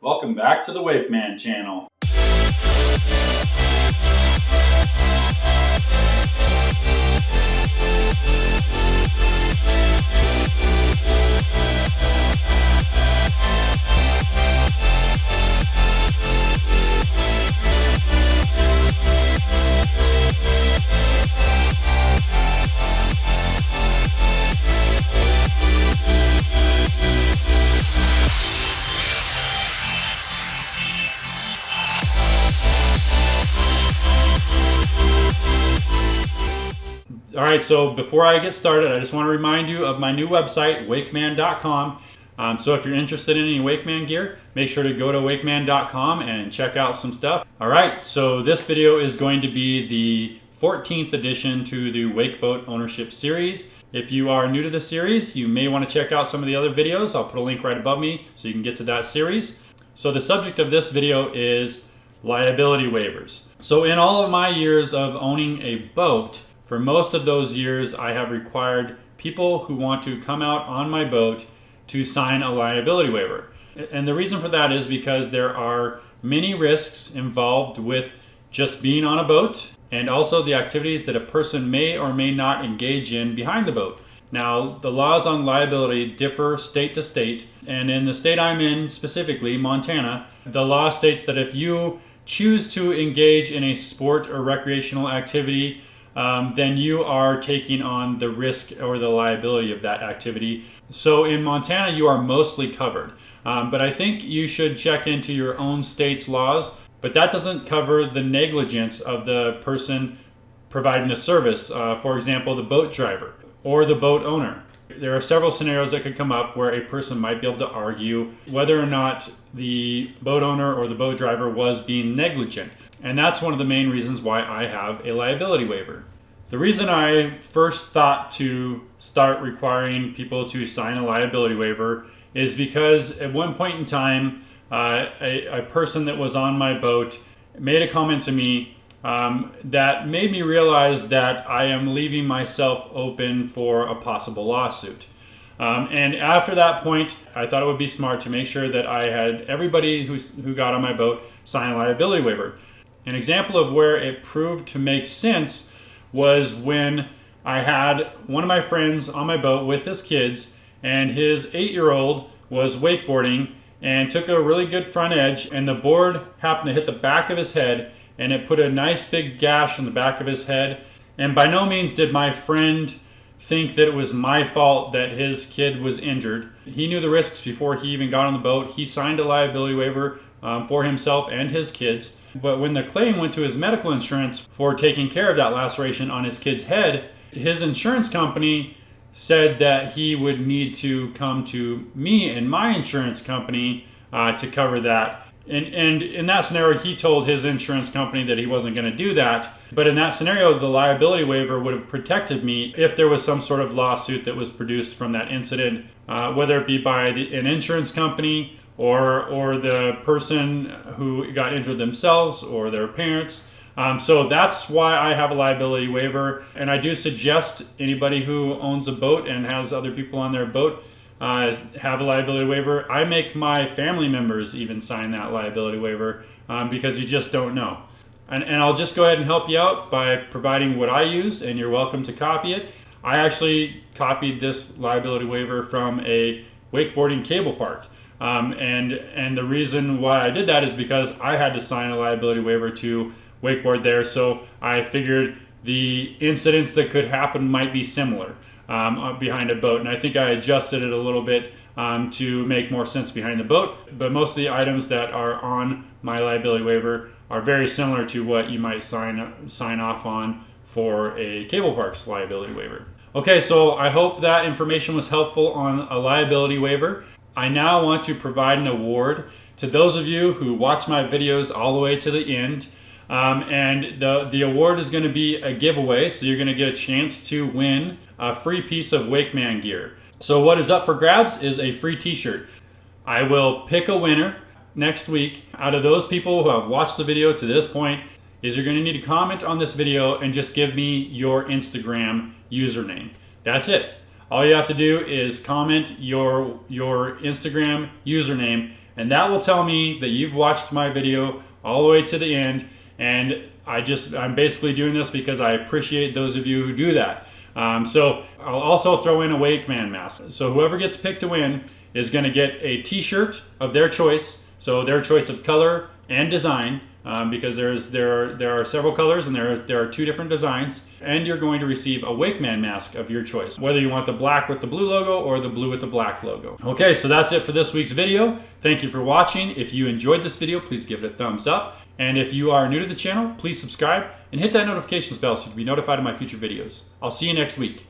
Welcome back to the MANN channel. All right, so before I get started, I just want to remind you of my new website, wakeman.com. So if you're interested in any Wakeman gear, make sure to go to wakeman.com and check out some stuff. All right, so this video is going to be the 14th edition to the Wakeboat ownership series. If you are new to the series, you may want to check out some of the other videos. I'll put a link right above me so you can get to that series. So the subject of this video is liability waivers. So in all of my years of owning a boat, for most of those years, I have required people who want to come out on my boat to sign a liability waiver. And the reason for that is because there are many risks involved with just being on a boat and also the activities that a person may or may not engage in behind the boat. Now, the laws on liability differ state to state, and in the state I'm in, specifically Montana, the law states that if you choose to engage in a sport or recreational activity, then you are taking on the risk or the liability of that activity. So in Montana, you are mostly covered. But I think you should check into your own state's laws. But that doesn't cover the negligence of the person providing the service. For example, the boat driver or the boat owner. There are several scenarios that could come up where a person might be able to argue whether or not the boat owner or the boat driver was being negligent. And that's one of the main reasons why I have a liability waiver. The reason I first thought to start requiring people to sign a liability waiver is because at one point in time, a person that was on my boat made a comment to me that made me realize that I am leaving myself open for a possible lawsuit. And after that point, I thought it would be smart to make sure that I had everybody who got on my boat sign a liability waiver. An example of where it proved to make sense was when I had one of my friends on my boat with his kids, and his 8-year-old was wakeboarding and took a really good front edge, and the board happened to hit the back of his head, and it put a nice big gash on the back of his head. And by no means did my friend think that it was my fault that his kid was injured. He knew the risks before he even got on the boat. He signed a liability waiver for himself and his kids. But when the claim went to his medical insurance for taking care of that laceration on his kid's head, his insurance company said that he would need to come to me and my insurance company to cover that. And in that scenario, he told his insurance company that he wasn't going to do that. But in that scenario, the liability waiver would have protected me if there was some sort of lawsuit that was produced from that incident, whether it be by an insurance company or the person who got injured themselves or their parents. So that's why I have a liability waiver. And I do suggest anybody who owns a boat and has other people on their boat have a liability waiver. I make my family members even sign that liability waiver because you just don't know. And I'll just go ahead and help you out by providing what I use, and you're welcome to copy it. I actually copied this liability waiver from a wakeboarding cable park. And the reason why I did that is because I had to sign a liability waiver to wakeboard there. So I figured the incidents that could happen might be similar behind a boat. And I think I adjusted it a little bit to make more sense behind the boat. But most of the items that are on my liability waiver are very similar to what you might sign off on for a cable park's liability waiver. Okay, so I hope that information was helpful on a liability waiver. I now want to provide an award to those of you who watch my videos all the way to the end. And the award is going to be a giveaway, so you're going to get a chance to win a free piece of Wakeman gear. So what is up for grabs is a free t-shirt. I will pick a winner next week. Out of those people who have watched the video to this point, is you're going to need to comment on this video and just give me your Instagram username. That's it. All you have to do is comment your Instagram username, and that will tell me that you've watched my video all the way to the end. And I'm basically doing this because I appreciate those of you who do that. So I'll also throw in a Wake Man mask. So whoever gets picked to win is going to get a t-shirt of their choice. So their choice of color and design, because there are several colors and there are 2 different designs. And you're going to receive a Wake Man mask of your choice, whether you want the black with the blue logo or the blue with the black logo. Okay, so that's it for this week's video. Thank you for watching. If you enjoyed this video, please give it a thumbs up. And if you are new to the channel, please subscribe and hit that notifications bell so you can be notified of my future videos. I'll see you next week.